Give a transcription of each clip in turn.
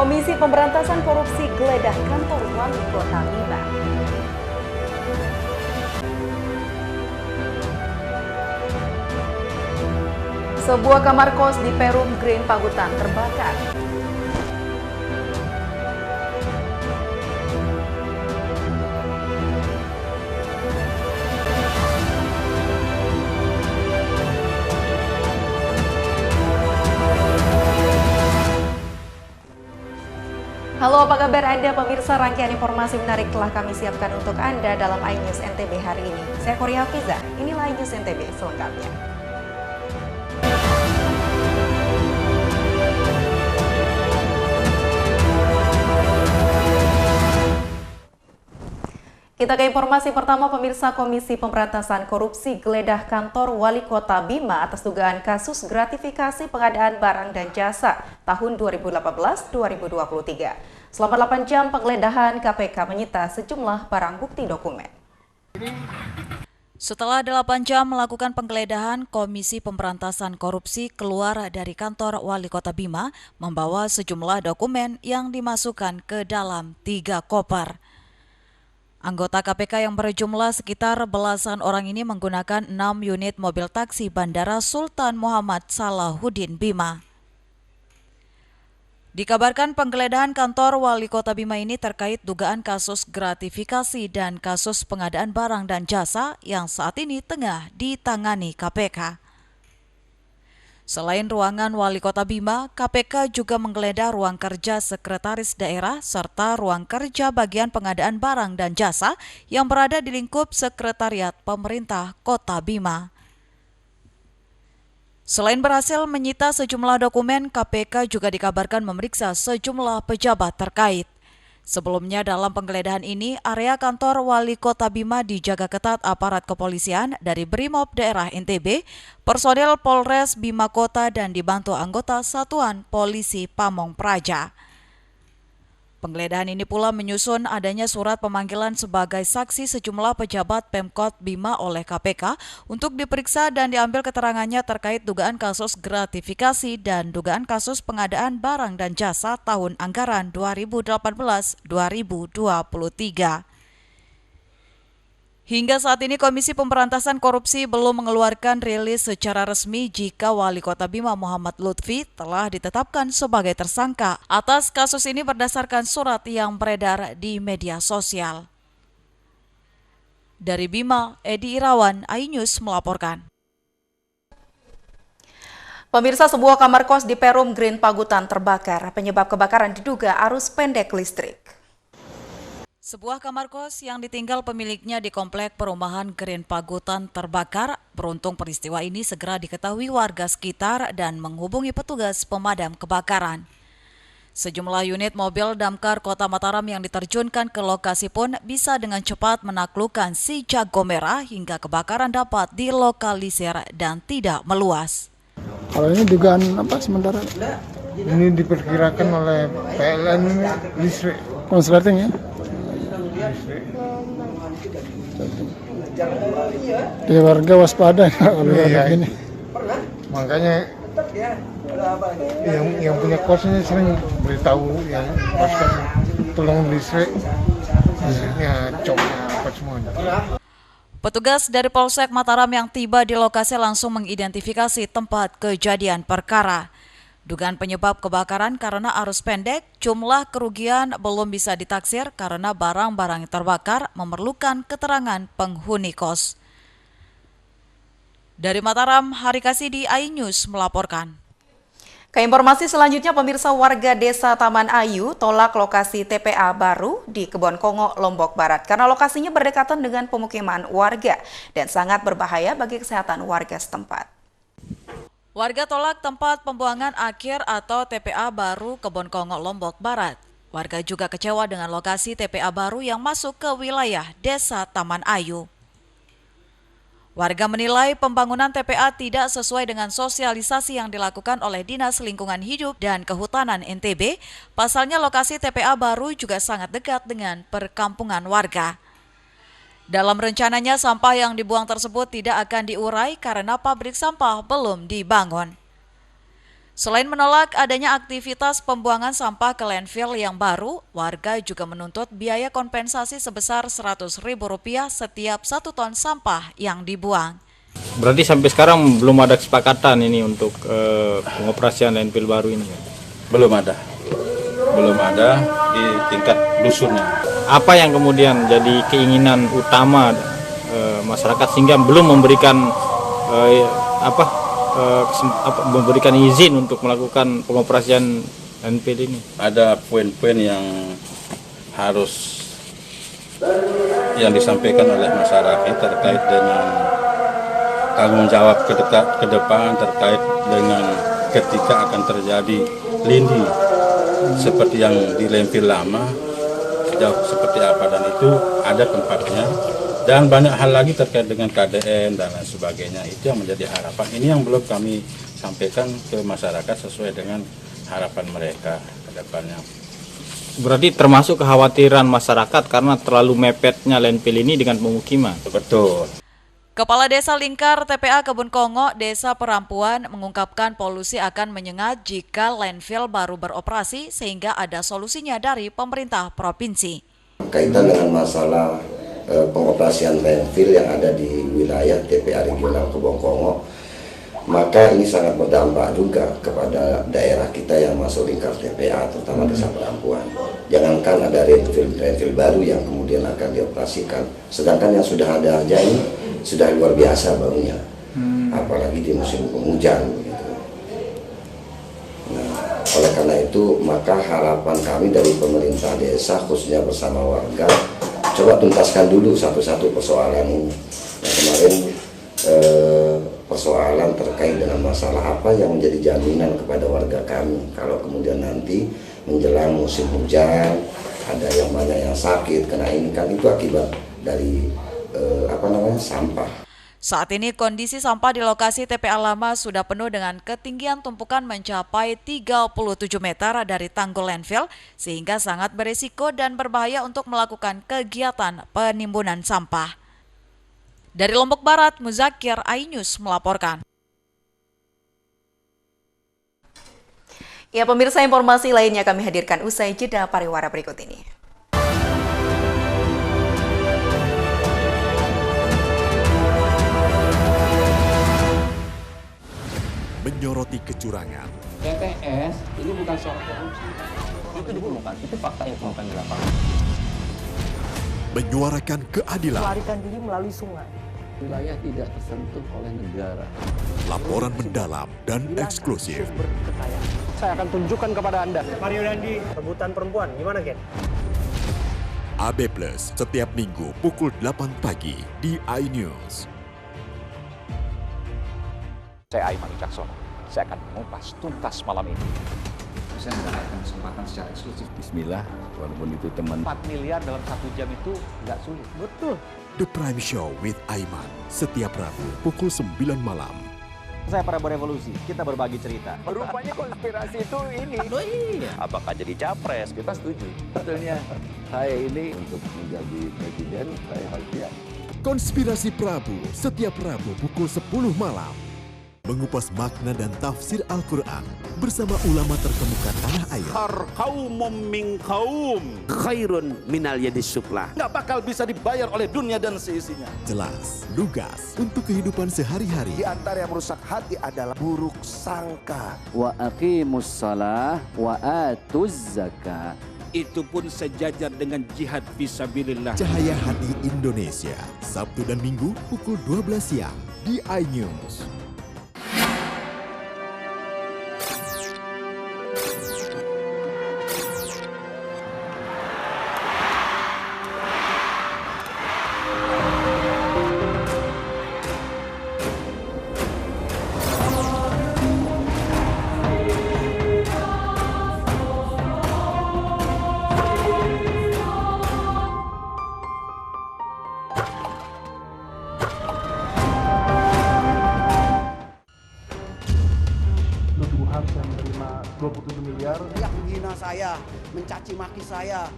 Komisi Pemberantasan Korupsi geledah kantor wali kota Bima. Sebuah kamar kos di Perum Green Pagutan terbakar. Halo, apa kabar Anda pemirsa? Rangkaian informasi menarik telah kami siapkan untuk Anda dalam iNews NTB hari ini. Saya Korea Hafiza, inilah iNews NTB selengkapnya. Kita ke informasi pertama pemirsa. Komisi Pemberantasan Korupsi geledah kantor Wali Kota Bima atas dugaan kasus gratifikasi pengadaan barang dan jasa tahun 2018-2023. Selama 8 jam penggeledahan, KPK menyita sejumlah barang bukti dokumen. Setelah 8 jam melakukan penggeledahan, Komisi Pemberantasan Korupsi keluar dari kantor Wali Kota Bima membawa sejumlah dokumen yang dimasukkan ke dalam 3 koper. Anggota KPK yang berjumlah sekitar belasan orang ini menggunakan 6 unit mobil taksi Bandara Sultan Muhammad Salahuddin Bima. Dikabarkan penggeledahan kantor Wali Kota Bima ini terkait dugaan kasus gratifikasi dan kasus pengadaan barang dan jasa yang saat ini tengah ditangani KPK. Selain ruangan Wali Kota Bima, KPK juga menggeledah ruang kerja Sekretaris Daerah serta ruang kerja bagian pengadaan barang dan jasa yang berada di lingkup Sekretariat Pemerintah Kota Bima. Selain berhasil menyita sejumlah dokumen, KPK juga dikabarkan memeriksa sejumlah pejabat terkait. Sebelumnya dalam penggeledahan ini, area kantor Wali Kota Bima dijaga ketat aparat kepolisian dari Brimob Daerah NTB, personel Polres Bima Kota dan dibantu anggota Satuan Polisi Pamong Praja. Penggeledahan ini pula menyusun adanya surat pemanggilan sebagai saksi sejumlah pejabat Pemkot Bima oleh KPK untuk diperiksa dan diambil keterangannya terkait dugaan kasus gratifikasi dan dugaan kasus pengadaan barang dan jasa tahun anggaran 2018-2023. Hingga saat ini Komisi Pemberantasan Korupsi belum mengeluarkan rilis secara resmi jika Wali Kota Bima Muhammad Lutfi telah ditetapkan sebagai tersangka atas kasus ini berdasarkan surat yang beredar di media sosial. Dari Bima, Edi Irawan, iNews melaporkan. Pemirsa, sebuah kamar kos di Perum Green Pagutan terbakar. Penyebab kebakaran diduga arus pendek listrik. Sebuah kamar kos yang ditinggal pemiliknya di komplek perumahan Green Pagutan terbakar. Beruntung peristiwa ini segera diketahui warga sekitar dan menghubungi petugas pemadam kebakaran. Sejumlah unit mobil damkar Kota Mataram yang diterjunkan ke lokasi pun bisa dengan cepat menaklukkan si jago merah hingga kebakaran dapat dilokalisir dan tidak meluas. Kalau ini dugaan apa sementara? Ini diperkirakan oleh PLN listrik konsleting ya. Jadi warga waspada kalau kayak gini. Makanya yang punya kosnya sering beritahu yang kos tolong listriknya coknya apa semuanya. Petugas dari Polsek Mataram yang tiba di lokasi langsung mengidentifikasi tempat kejadian perkara. Dugaan penyebab kebakaran karena arus pendek, jumlah kerugian belum bisa ditaksir karena barang-barang yang terbakar memerlukan keterangan penghuni kos. Dari Mataram, Hari Kasidi, iNews melaporkan. Ke informasi selanjutnya, pemirsa, warga Desa Taman Ayu tolak lokasi TPA baru di Kebon Kongo, Lombok Barat karena lokasinya berdekatan dengan pemukiman warga dan sangat berbahaya bagi kesehatan warga setempat. Warga tolak tempat pembuangan akhir atau TPA baru Kebon Kongo, Lombok Barat. Warga juga kecewa dengan lokasi TPA baru yang masuk ke wilayah Desa Taman Ayu. Warga menilai pembangunan TPA tidak sesuai dengan sosialisasi yang dilakukan oleh Dinas Lingkungan Hidup dan Kehutanan NTB. Pasalnya lokasi TPA baru juga sangat dekat dengan perkampungan warga. Dalam rencananya, sampah yang dibuang tersebut tidak akan diurai karena pabrik sampah belum dibangun. Selain menolak adanya aktivitas pembuangan sampah ke landfill yang baru, warga juga menuntut biaya kompensasi sebesar Rp100.000 setiap 1 ton sampah yang dibuang. Berarti sampai sekarang belum ada kesepakatan ini untuk pengoperasian landfill baru ini? Belum ada di tingkat dusunnya. Apa yang kemudian jadi keinginan utama masyarakat sehingga belum memberikan memberikan izin untuk melakukan pengoperasian landfill ini? Ada poin-poin yang harus disampaikan oleh masyarakat terkait dengan tanggung jawab ke depan terkait dengan ketika akan terjadi lindi seperti yang di landfill lama, sejauh seperti apa, dan itu ada tempatnya. Dan banyak hal lagi terkait dengan KDN dan lain sebagainya. Itu yang menjadi harapan. Ini yang belum kami sampaikan ke masyarakat sesuai dengan harapan mereka ke depannya. Berarti termasuk kekhawatiran masyarakat karena terlalu mepetnya landfill ini dengan pemukiman? Betul. Kepala Desa Lingkar TPA Kebun Kongo, Desa Perampuan, mengungkapkan polusi akan menyengat jika landfill baru beroperasi sehingga ada solusinya dari pemerintah provinsi. Kaitan dengan masalah pengoperasian landfill yang ada di wilayah TPA Regional Kebun Kongo, maka ini sangat berdampak juga kepada daerah kita yang masuk lingkar TPA, terutama Desa Perampuan. Jangankan ada landfill baru yang kemudian akan dioperasikan, sedangkan yang sudah ada aja ini sudah luar biasa baunya, apalagi di musim penghujan. Gitu. Nah, oleh karena itu, maka harapan kami dari pemerintah desa, khususnya bersama warga, coba tuntaskan dulu satu-satu persoalan ini. Nah, kemarin persoalan terkait dengan masalah apa yang menjadi jaminan kepada warga kami kalau kemudian nanti menjelang musim hujan ada yang banyak yang sakit karena ini kan itu akibat dari sampah. Saat ini kondisi sampah di lokasi TPA lama sudah penuh dengan ketinggian tumpukan mencapai 37 meter dari tanggul landfill sehingga sangat berisiko dan berbahaya untuk melakukan kegiatan penimbunan sampah. Dari Lombok Barat, Muzakir Ainus melaporkan. Ya, pemirsa, informasi lainnya kami hadirkan usai jeda pariwara berikut ini. Menyoroti kecurangan. TTS ini bukan soal korupsi. Itu ditemukan, itu fakta yang ditemukan di lapangan. Menyuarakan keadilan. Melarikan diri melalui sungai. Wilayah tidak tersentuh oleh negara. Laporan mendalam dan eksklusif. Saya akan tunjukkan kepada Anda. Mario Dandi, rebutan perempuan. Gimana, Gen? AB Plus setiap Minggu pukul 8 pagi di iNews. Saya Aiman Wicaksono. Saya akan mengupas tuntas malam ini. Saya mendapatkan kesempatan secara eksklusif. Bismillah, walaupun itu teman. 4 miliar dalam 1 jam itu nggak sulit. Betul. The Prime Show with Aiman setiap Rabu pukul 9 malam. Saya Prabowo Revolusi, kita berbagi cerita. Rupanya konspirasi itu ini. Oh iya. Apakah jadi capres? Kita setuju. Sebetulnya saya ini untuk menjadi presiden, saya harus siap. Konspirasi Prabu setiap Rabu pukul 10 malam. Mengupas makna dan tafsir Al-Quran bersama ulama terkemuka tanah air. Kaumum min kaum khairun minal yadis suflah. Nggak bakal bisa dibayar oleh dunia dan seisinya. Jelas, lugas untuk kehidupan sehari-hari. Di antara yang merusak hati adalah buruk sangka. Wa aqimus shalah wa atuz zakah. Itu pun sejajar dengan jihad fisabilillah. Cahaya Hati Indonesia, Sabtu dan Minggu pukul 12 siang di iNews. Yang menerima 27 miliar yang menghina saya, mencaci maki saya.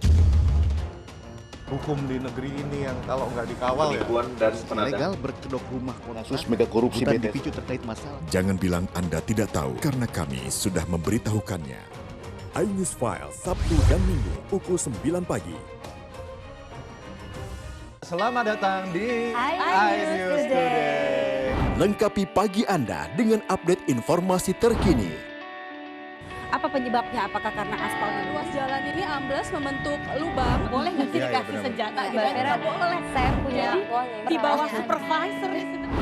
hukum di negeri ini yang kalau nggak dikawal penipuan dan legal berkedok rumah kasus mega korupsi dipicu terkait masalah. Jangan bilang Anda tidak tahu, karena kami sudah memberitahukannya. iNews File, Sabtu dan Minggu, pukul 9 pagi. Selamat datang di iNews Today. Lengkapi pagi Anda dengan update informasi terkini. Apa penyebabnya? Apakah karena aspalnya? Ruas jalan ini amblas membentuk lubang. Boleh nggak sih dikasih senjata? Nggak boleh. Saya punya di bawah supervisor.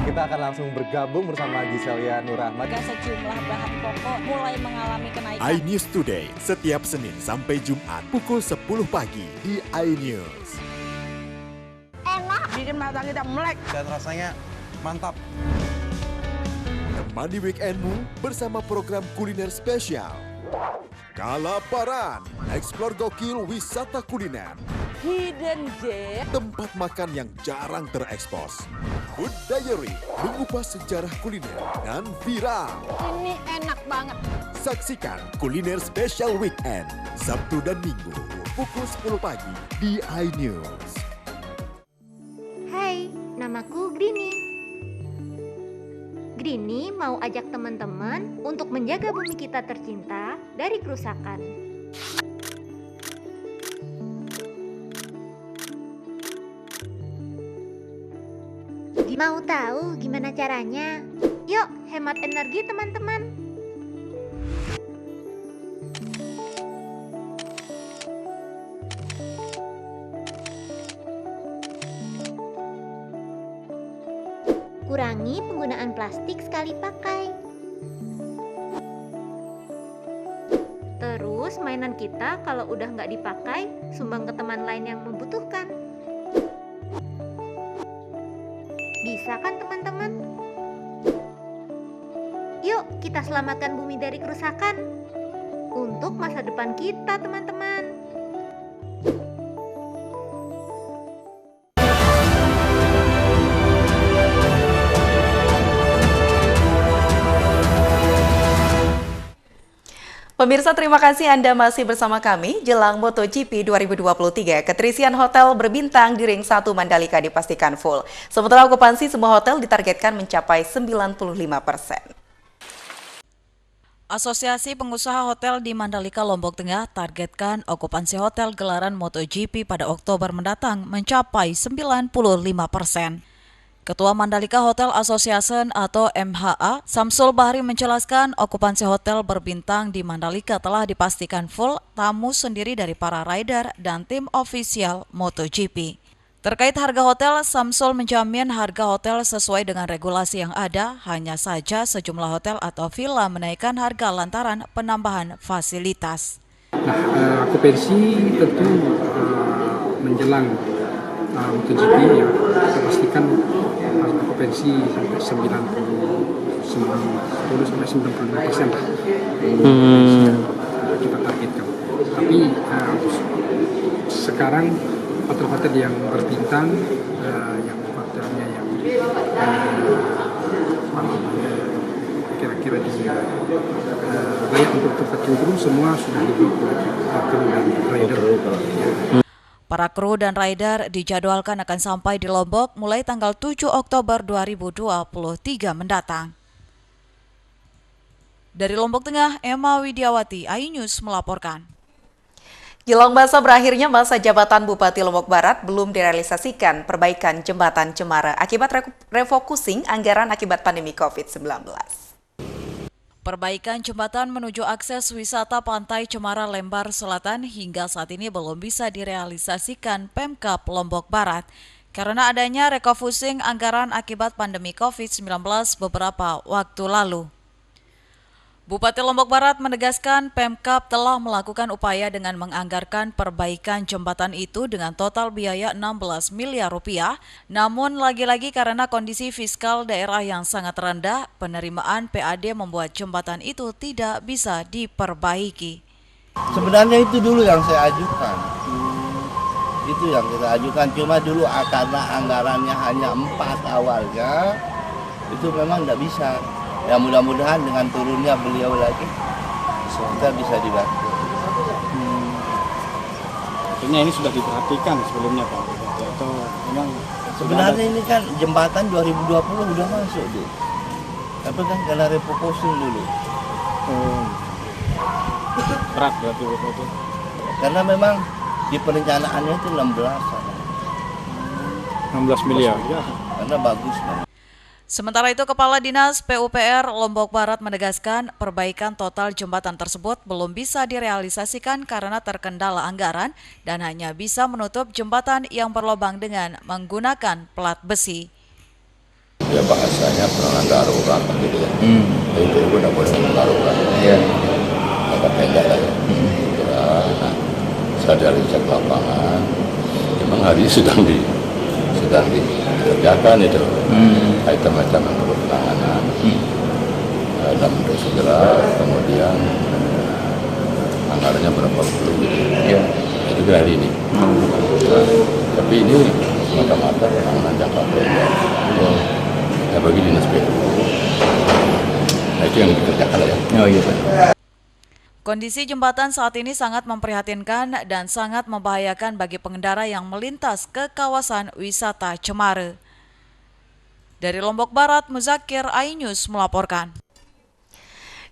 Kita akan langsung bergabung bersama Giselia Nurrahmat. Sejumlah bahan pokok mulai mengalami kenaikan. iNews Today, setiap Senin sampai Jumat pukul 10 pagi di iNews. Enak, bikin mata kita melek. Dan rasanya mantap. Temani weekendmu bersama program kuliner spesial. Kalaparan, eksplor gokil wisata kuliner. Hidden Gem. Tempat makan yang jarang terekspos. Food Diary, mengupas sejarah kuliner dan viral. Ini enak banget. Saksikan kuliner spesial weekend, Sabtu dan Minggu, pukul 10 pagi di iNews. Hai, namaku Grini. Grini mau ajak teman-teman untuk menjaga bumi kita tercinta dari kerusakan. Mau tahu gimana caranya? Yuk, hemat energi teman-teman. Kurangi penggunaan plastik sekali pakai. Terus mainan kita kalau udah nggak dipakai, sumbang ke teman lain yang membutuhkan. Bisa kan teman-teman? Yuk kita selamatkan bumi dari kerusakan. Untuk masa depan kita teman-teman. Pemirsa, terima kasih Anda masih bersama kami. Jelang MotoGP 2023, keterisian hotel berbintang di Ring 1 Mandalika dipastikan full. Sementara okupansi semua hotel ditargetkan mencapai 95%. Asosiasi Pengusaha Hotel di Mandalika, Lombok Tengah targetkan okupansi hotel gelaran MotoGP pada Oktober mendatang mencapai 95%. Ketua Mandalika Hotel Association atau MHA, Samsul Bahri menjelaskan okupansi hotel berbintang di Mandalika telah dipastikan full, tamu sendiri dari para rider dan tim ofisial MotoGP. Terkait harga hotel, Samsul menjamin harga hotel sesuai dengan regulasi yang ada, hanya saja sejumlah hotel atau villa menaikkan harga lantaran penambahan fasilitas. Nah, okupansi tentu menjelang MotoGP ya, kita pastikan okupansi sampai 90-95% lah. Kita targetkan. Tapi sekarang hotel-hotel yang berbintang, yang hotelnya yang kira-kira layak untuk tempat tidur, semua sudah dibuat kru dan rider. Para kru dan rider dijadwalkan akan sampai di Lombok mulai tanggal 7 Oktober 2023 mendatang. Dari Lombok Tengah, Emma Widiawati, iNews melaporkan. Jelang masa berakhirnya masa jabatan Bupati Lombok Barat belum direalisasikan perbaikan jembatan Cemara akibat refocusing anggaran akibat pandemi COVID-19. Perbaikan jembatan menuju akses wisata Pantai Cemara Lembar Selatan hingga saat ini belum bisa direalisasikan Pemkab Lombok Barat karena adanya refocusing anggaran akibat pandemi COVID-19 beberapa waktu lalu. Bupati Lombok Barat menegaskan Pemkab telah melakukan upaya dengan menganggarkan perbaikan jembatan itu dengan total biaya 16 miliar rupiah, namun lagi-lagi karena kondisi fiskal daerah yang sangat rendah, penerimaan PAD membuat jembatan itu tidak bisa diperbaiki. Sebenarnya itu dulu yang saya ajukan. Itu yang kita ajukan, cuma dulu karena anggarannya hanya 4 awalnya, itu memang tidak bisa. Ya mudah-mudahan dengan turunnya beliau lagi kita bisa dibantu. artinya ini sudah diperhatikan sebelumnya Pak, atau memang sebenarnya ini kan jembatan 2020 udah masuk tuh, tapi kan karena refocusing dulu. Berat berarti itu. Karena memang di perencanaannya itu 16 miliar. Karena bagus. Sementara itu, Kepala Dinas PUPR Lombok Barat menegaskan perbaikan total jembatan tersebut belum bisa direalisasikan karena terkendala anggaran dan hanya bisa menutup jembatan yang berlubang dengan menggunakan plat besi. Ya bahasanya penanganan darurat gitu ya. Itu udah boleh darurat. Iya. Agak pendek lah ya. Saya dari cek lapangan, memang hari ini sedang dikerjakan itu. Item-item yang perlu penanganan dan untuk segera, kemudian anggarannya berapa puluh gitu. Itu hari ini. Tapi ini semata-mata penanganan jangka pendek. Ya bagi dinas PU. Nah itu yang dikerjakan ya. Oh iya Pak. Kondisi jembatan saat ini sangat memprihatinkan dan sangat membahayakan bagi pengendara yang melintas ke kawasan wisata Cemara. Dari Lombok Barat, Muzakir, iNews melaporkan.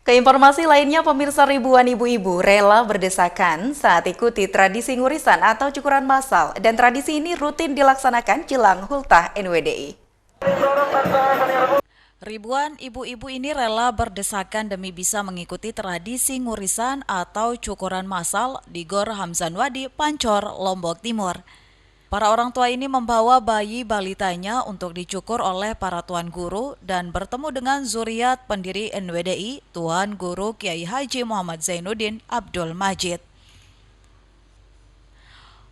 Keinformasi lainnya, pemirsa, ribuan ibu-ibu rela berdesakan saat ikuti tradisi ngurisan atau cukuran massal, dan tradisi ini rutin dilaksanakan jelang Hultah NWDI. Ribuan ibu-ibu ini rela berdesakan demi bisa mengikuti tradisi ngurisan atau cukuran massal di Gor Hamzanwadi, Pancor, Lombok Timur. Para orang tua ini membawa bayi balitanya untuk dicukur oleh para tuan guru dan bertemu dengan zuriat pendiri NWDI, Tuan Guru Kiai Haji Muhammad Zainuddin Abdul Majid.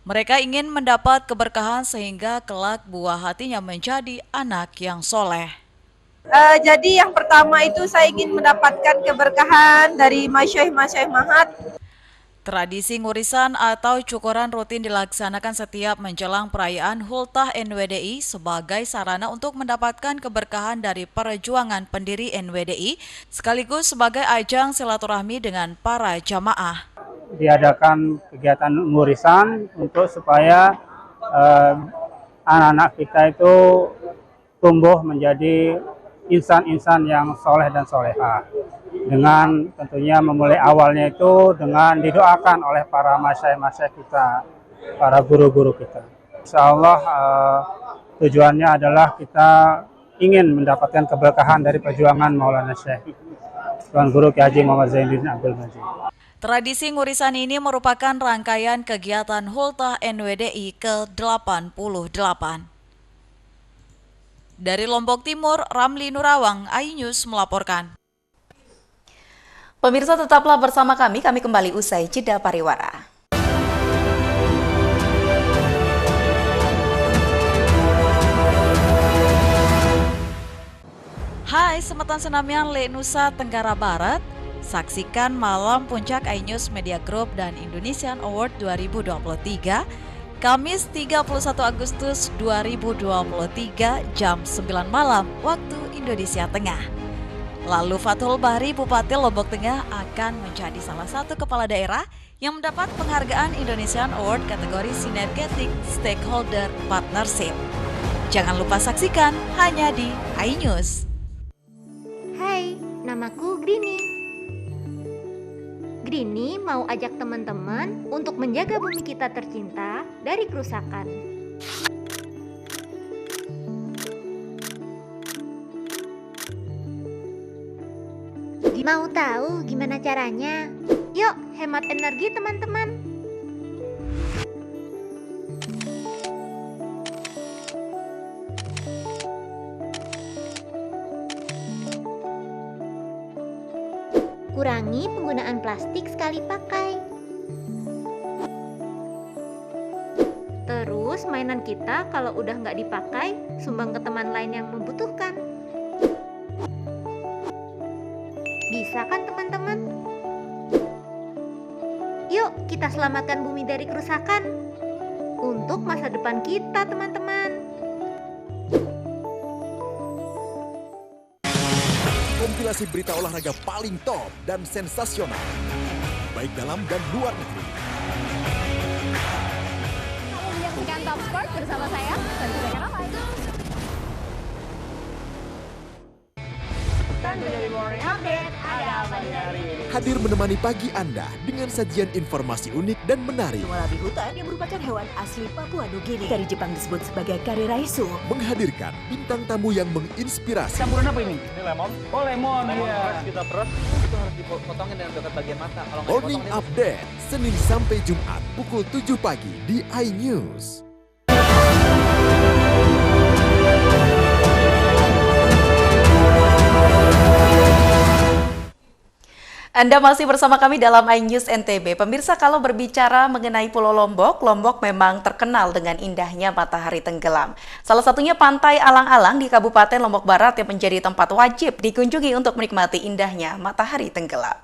Mereka ingin mendapat keberkahan sehingga kelak buah hatinya menjadi anak yang soleh. Jadi yang pertama itu saya ingin mendapatkan keberkahan dari Masyaikh Mahat. Tradisi ngurisan atau cukuran rutin dilaksanakan setiap menjelang perayaan Hultah NWDI sebagai sarana untuk mendapatkan keberkahan dari perjuangan pendiri NWDI sekaligus sebagai ajang silaturahmi dengan para jamaah. Diadakan kegiatan ngurisan untuk supaya anak-anak kita itu tumbuh menjadi insan-insan yang soleh dan soleha. Dengan tentunya memulai awalnya itu dengan didoakan oleh para masyaikh kita, para guru-guru kita. Insyaallah tujuannya adalah kita ingin mendapatkan keberkahan dari perjuangan Maulana Syekh Tuan Guru Kiai Haji Muhammad Zainuddin Abdul Majid. Tradisi ngurisan ini merupakan rangkaian kegiatan Hultah NWDI ke-88. Dari Lombok Timur, Ramli Nurawang, iNews melaporkan. Pemirsa, tetaplah bersama kami kembali usai jeda pariwara. Hai Semeton Senamian Le Nusa Tenggara Barat, saksikan Malam Puncak iNews Media Group dan Indonesian Award 2023, Kamis 31 Agustus 2023 jam 9 malam waktu Indonesia Tengah. Lalu Fathul Bahri, Bupati Lombok Tengah, akan menjadi salah satu kepala daerah yang mendapat penghargaan Indonesian Award kategori Synergetic Stakeholder Partnership. Jangan lupa saksikan hanya di iNews. Hai, namaku Grini. Grini mau ajak teman-teman untuk menjaga bumi kita tercinta dari kerusakan. Mau tahu gimana caranya? Yuk, hemat energi teman-teman. Kurangi penggunaan plastik sekali pakai. Terus mainan kita kalau udah nggak dipakai, sumbang ke teman lain yang membutuhkan. Bisa kan teman-teman? Yuk kita selamatkan bumi dari kerusakan untuk masa depan kita teman-teman. Kompilasi berita olahraga paling top dan sensasional, baik dalam dan luar negeri. bersama saya, Sanjaya Ramai. Hadir menemani pagi Anda dengan sajian informasi unik dan menarik. Walabi hutan yang merupakan hewan asli Papua Nugini. Dari Jepang disebut sebagai kare raisu. Menghadirkan bintang tamu yang menginspirasi. Campuran apa ini? Ini lemon. Oh lemon, iya. Kita peres. Itu harus dipotongin dengan dekat bagian mata. Kalau Morning Update, Senin sampai Jumat pukul 7 pagi di iNews. Anda masih bersama kami dalam iNews NTB. Pemirsa, kalau berbicara mengenai Pulau Lombok, Lombok memang terkenal dengan indahnya matahari tenggelam. Salah satunya Pantai Alang-Alang di Kabupaten Lombok Barat yang menjadi tempat wajib dikunjungi untuk menikmati indahnya matahari tenggelam.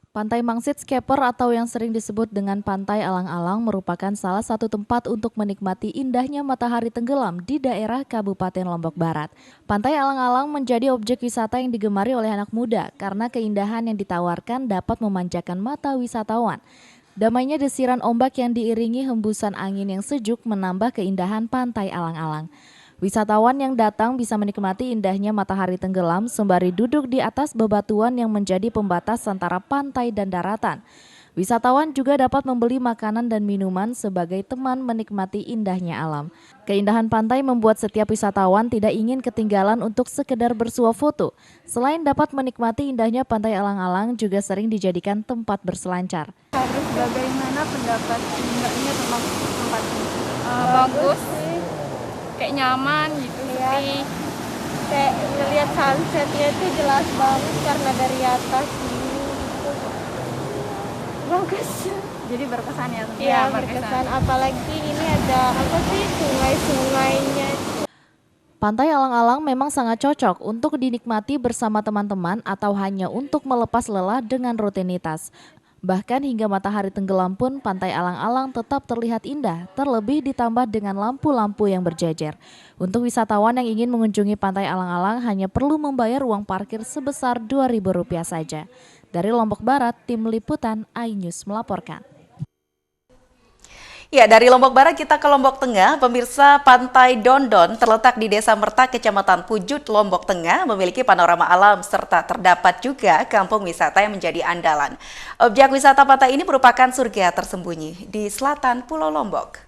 Pantai Mangsitscaper atau yang sering disebut dengan Pantai Alang-Alang merupakan salah satu tempat untuk menikmati indahnya matahari tenggelam di daerah Kabupaten Lombok Barat. Pantai Alang-Alang menjadi objek wisata yang digemari oleh anak muda karena keindahan yang ditawarkan dapat memanjakan mata wisatawan. Damainya desiran ombak yang diiringi hembusan angin yang sejuk menambah keindahan Pantai Alang-Alang. Wisatawan yang datang bisa menikmati indahnya matahari tenggelam sembari duduk di atas bebatuan yang menjadi pembatas antara pantai dan daratan. Wisatawan juga dapat membeli makanan dan minuman sebagai teman menikmati indahnya alam. Keindahan pantai membuat setiap wisatawan tidak ingin ketinggalan untuk sekedar bersuah foto. Selain dapat menikmati indahnya Pantai Alang-Alang juga sering dijadikan tempat berselancar. Harus bagaimana pendapat mbaknya tentang tempat ini? Bagus. Kayak nyaman gitu sih. Kayak ngelihat sunsetnya itu jelas banget karena dari atas ini. Bagus. Jadi berkesan ya? Iya, berkesan. Apalagi ini ada apa sih sungai-sungainya. Pantai Alang-Alang memang sangat cocok untuk dinikmati bersama teman-teman atau hanya untuk melepas lelah dengan rutinitas. Bahkan hingga matahari tenggelam pun Pantai Alang-Alang tetap terlihat indah, terlebih ditambah dengan lampu-lampu yang berjejer. Untuk wisatawan yang ingin mengunjungi Pantai Alang-Alang hanya perlu membayar uang parkir sebesar Rp2.000 saja. Dari Lombok Barat, Tim Liputan iNews melaporkan. Ya, dari Lombok Barat kita ke Lombok Tengah. Pemirsa, Pantai Dondon terletak di Desa Merta, Kecamatan Pujut, Lombok Tengah, memiliki panorama alam serta terdapat juga kampung wisata yang menjadi andalan. Objek wisata pantai ini merupakan surga tersembunyi di selatan Pulau Lombok.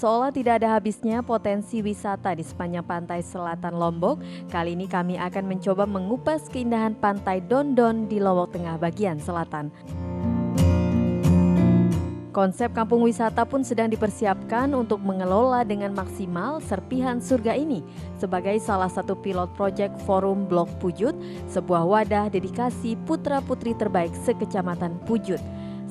Seolah tidak ada habisnya potensi wisata di sepanjang pantai selatan Lombok, kali ini kami akan mencoba mengupas keindahan Pantai Dondon di Lombok Tengah bagian selatan. Konsep kampung wisata pun sedang dipersiapkan untuk mengelola dengan maksimal serpihan surga ini sebagai salah satu pilot proyek Forum Blok Pujut, sebuah wadah dedikasi putra-putri terbaik sekecamatan Pujut,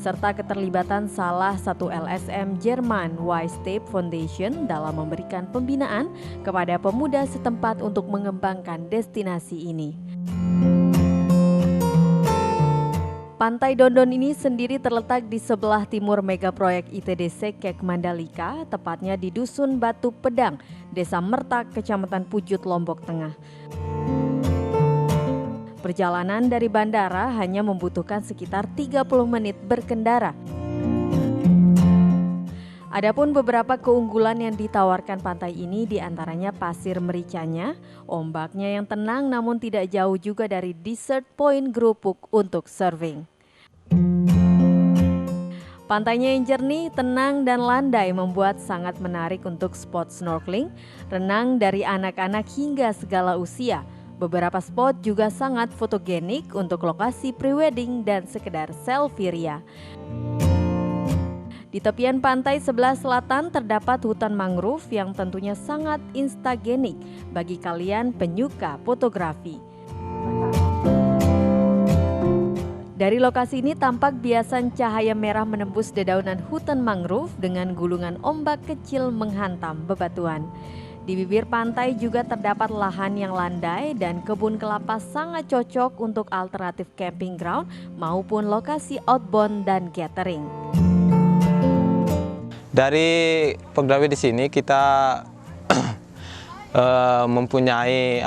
serta keterlibatan salah satu LSM Jerman Wijstep Foundation dalam memberikan pembinaan kepada pemuda setempat untuk mengembangkan destinasi ini. Pantai Dondon ini sendiri terletak di sebelah timur mega proyek ITDC Kek Mandalika, tepatnya di Dusun Batu Pedang, Desa Mertak, Kecamatan Pujut, Lombok Tengah. Perjalanan dari bandara hanya membutuhkan sekitar 30 menit berkendara. Adapun beberapa keunggulan yang ditawarkan pantai ini diantaranya pasir mericanya, ombaknya yang tenang namun tidak jauh juga dari Desert Point Gerupuk untuk surfing. Pantainya yang jernih, tenang dan landai membuat sangat menarik untuk spot snorkeling, renang dari anak-anak hingga segala usia. Beberapa spot juga sangat fotogenik untuk lokasi prewedding dan sekedar selfie ria. Di tepian pantai sebelah selatan terdapat hutan mangrove yang tentunya sangat instagenik bagi kalian penyuka fotografi. Dari lokasi ini tampak biasan cahaya merah menembus dedaunan hutan mangrove dengan gulungan ombak kecil menghantam bebatuan. Di bibir pantai juga terdapat lahan yang landai dan kebun kelapa sangat cocok untuk alternatif camping ground maupun lokasi outbound dan gathering. Dari pegawai di sini kita mempunyai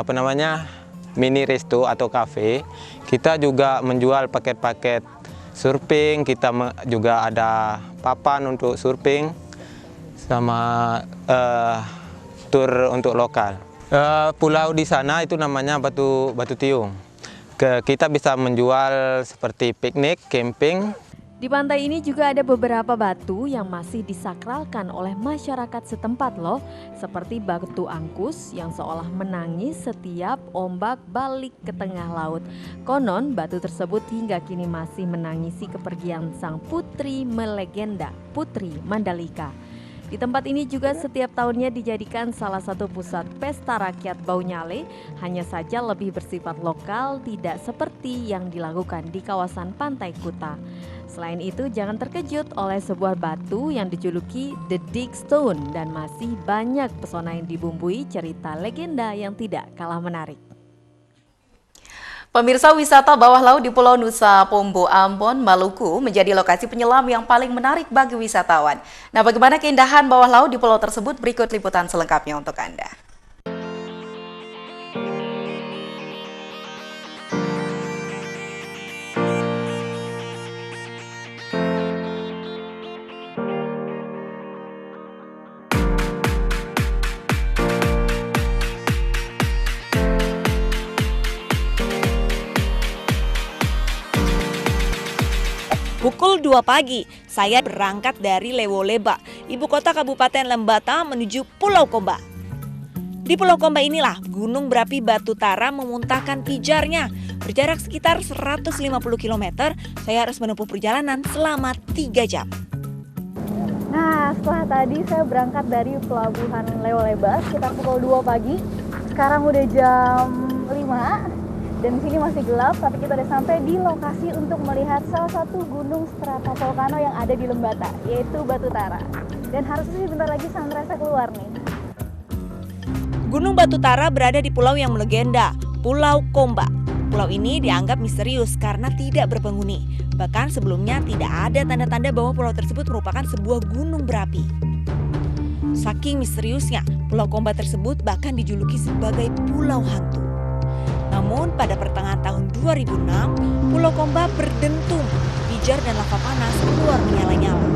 mini resto atau cafe. Kita juga menjual paket-paket surfing, kita juga ada papan untuk surfing, sama tur untuk lokal. Pulau di sana itu namanya Batu Tiung. Kita bisa menjual seperti piknik, camping. Di pantai ini juga ada beberapa batu yang masih disakralkan oleh masyarakat setempat loh, seperti batu angkus yang seolah menangis setiap ombak balik ke tengah laut. Konon batu tersebut hingga kini masih menangisi kepergian sang putri melegenda, Putri Mandalika. Di tempat ini juga setiap tahunnya dijadikan salah satu pusat pesta rakyat Baunyale, hanya saja lebih bersifat lokal, tidak seperti yang dilakukan di kawasan Pantai Kuta. Selain itu, jangan terkejut oleh sebuah batu yang dijuluki The Dig Stone dan masih banyak pesona yang dibumbui cerita legenda yang tidak kalah menarik. Pemirsa, wisata bawah laut di Pulau Nusa Pombo, Ambon, Maluku menjadi lokasi penyelam yang paling menarik bagi wisatawan. Nah, bagaimana keindahan bawah laut di pulau tersebut? Berikut liputan selengkapnya untuk Anda. Pukul 2 pagi, saya berangkat dari Lewoleba, ibu kota Kabupaten Lembata menuju Pulau Komba. Di Pulau Komba inilah gunung berapi Batu Tara memuntahkan pijarnya. Berjarak sekitar 150 km, saya harus menempuh perjalanan selama 3 jam. Nah, setelah tadi saya berangkat dari pelabuhan Lewoleba sekitar pukul 2 pagi. Sekarang udah jam 5. Dan di sini masih gelap, tapi kita udah sampai di lokasi untuk melihat salah satu gunung stratovolcano yang ada di Lembata, yaitu Batu Tara. Dan harusnya sih bentar lagi sunrise keluar nih. Gunung Batu Tara berada di pulau yang melegenda, Pulau Komba. Pulau ini dianggap misterius karena tidak berpenghuni. Bahkan sebelumnya tidak ada tanda-tanda bahwa pulau tersebut merupakan sebuah gunung berapi. Saking misteriusnya, Pulau Komba tersebut bahkan dijuluki sebagai Pulau Hantu. Namun pada pertengahan tahun 2006, Pulau Komba berdentum, pijar dan lava panas keluar menyala-nyala.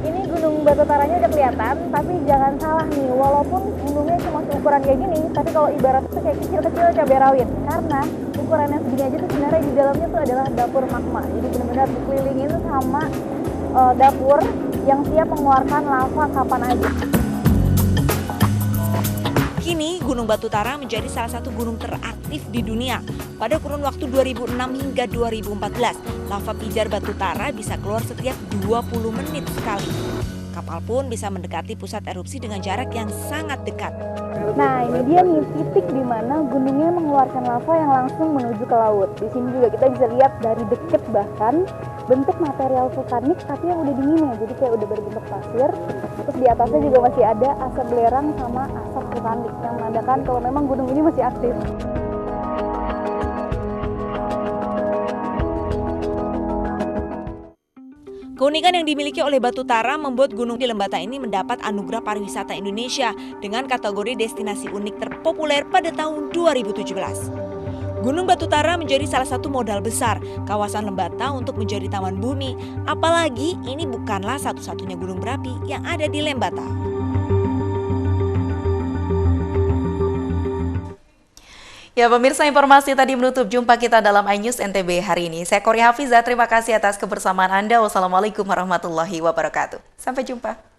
Ini gunung Batu Taranya udah kelihatan, tapi jangan salah nih, walaupun gunungnya cuma ukuran kayak gini, tapi kalau ibarat itu kayak kecil-kecil cabai rawit. Karena ukurannya segini aja tuh sebenarnya di dalamnya tuh adalah dapur magma. Jadi benar-benar dikelilingin tuh sama dapur yang siap mengeluarkan lava kapan aja. Kini Gunung Batu Tara menjadi salah satu gunung teraktif di dunia. Pada kurun waktu 2006 hingga 2014, lava pijar Batu Tara bisa keluar setiap 20 menit sekali. Kapal pun bisa mendekati pusat erupsi dengan jarak yang sangat dekat. Nah, ini dia nih titik di mana gunungnya mengeluarkan lava yang langsung menuju ke laut. Di sini juga kita bisa lihat dari dekat bahkan bentuk material vulkanik tapi yang udah dingin ya, jadi kayak udah berbentuk pasir. Terus di atasnya juga masih ada asap belerang sama asap vulkanik yang menandakan kalau memang gunung ini masih aktif. Keunikan yang dimiliki oleh Batu Tara membuat gunung di Lembata ini mendapat anugerah pariwisata Indonesia dengan kategori destinasi unik terpopuler pada tahun 2017. Gunung Batu Tara menjadi salah satu modal besar kawasan Lembata untuk menjadi taman bumi, apalagi ini bukanlah satu-satunya gunung berapi yang ada di Lembata. Ya pemirsa, informasi tadi menutup jumpa kita dalam iNews NTB hari ini. Saya Kory Hafiza, terima kasih atas kebersamaan Anda. Wassalamualaikum warahmatullahi wabarakatuh. Sampai jumpa.